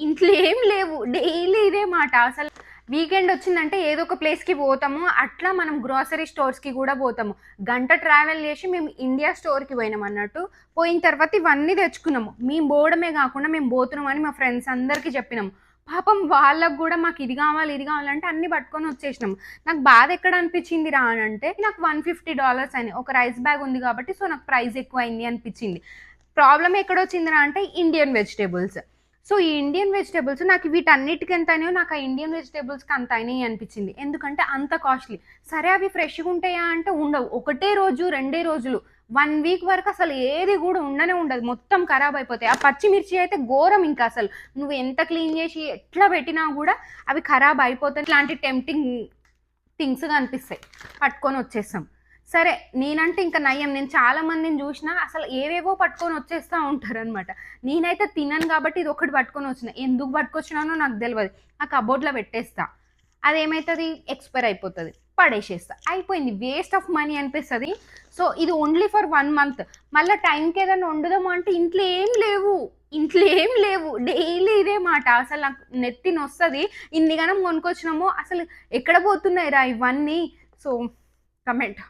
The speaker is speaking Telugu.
ఇంట్లో ఏం లేవు. డైలీ ఇదే మాట. అసలు వీకెండ్ వచ్చిందంటే ఏదో ఒక ప్లేస్‌కి పోతాము. అట్లా మనం గ్రోసరీ స్టోర్స్‌కి గూడా పోతాము. గంట ట్రావెల్ చేసి మేము ఇండియా స్టోర్‌కి పోయినామన్నట్టు. పోయిన తర్వాత ఇవన్నీ తెచ్చుకున్నాము. మేము పోవడమే గాకుండా మేము పోతున్నామని మా ఫ్రెండ్స్ అందరికీ చెప్పినాము. పాపం వాళ్ళకి గూడా మాకు ఇది గావాలి, ఇది గావాలంటే అన్నీ పట్టుకొని వచ్చేసినాము. నాకు బాధ ఎక్కడ అనిపించిందిరా అనంటే నాకు $150 అయినాయి. ఒక రైస్ బ్యాగ్ ఉంది కాబట్టి సో నాకు ప్రైస్ ఎక్కువయింది అనిపించింది. ప్రాబ్లమ్ ఎక్కడొచ్చిందిరా అంటే ఇండియన్ వెజిటబుల్స్. సో, ఈ ఇండియన్ వెజిటబుల్స్ నాకు వీటన్నిటికి ఎంత అయినాయో నాకు ఆ ఇండియన్ వెజిటబుల్స్‌కి అంత అయినాయి అనిపించింది. ఎందుకంటే అంత కాస్ట్‌లీ. సరే అవి ఫ్రెష్‌గా ఉంటాయా అంటే ఉండవు. ఒకటే రోజు, రెండే రోజులు. 1 వీక్ వరకు అసలు ఏది గూడా ఉండనే ఉండదు. మొత్తం ఖరాబ్ అయిపోతాయి. ఆ పచ్చిమిర్చి అయితే ఘోరం ఇంకా అసలు. నువ్వు ఎంత క్లీన్ చేసి ఎట్లా పెట్టినా గూడా అవి ఖరాబ్ అయిపోతాయి. ఇట్లాంటి టెంప్టింగ్ థింగ్స్‌గా అనిపిస్తాయి. పట్టుకొని వచ్చేస్తాం. సరే నేనంటే ఇంక నయ్యం. నేను చాలా మందిని జూషినా అసలు ఏవేవో పట్టుకొని వచ్చేస్తా ఉంటారనమాట. నేనైతే తినను గాబట్టి ఇదొక్కటి పట్టుకొని వచ్చిన. ఎందుకు పట్టుకొచ్చినానో నాకు దెలవదు. ఆ కబోర్డ్‌లో పెట్టేస్తా. అదేమైతది ఎక్స్‌పైర్ అయిపోతది. పడేసేస్తా. అయిపోయింది. వేస్ట్ ఆఫ్ మనీ అనిపిస్తది. సో, ఇది ఓన్లీ ఫర్ 1 మంత్. మళ్ళా టైంకి ఏదైనా వండుదాము అంటే ఇంట్లో ఏం లేవు. ఇంట్లో ఏం లేవు. డైలీ ఇదే మాట. అసలు నాకు నెత్తి నొస్తది. ఇన్ని గనం కొనుక్కొచ్చినాము. అసలు ఎక్కడ పోతున్నాయిరా ఇవన్నీ? So, comment.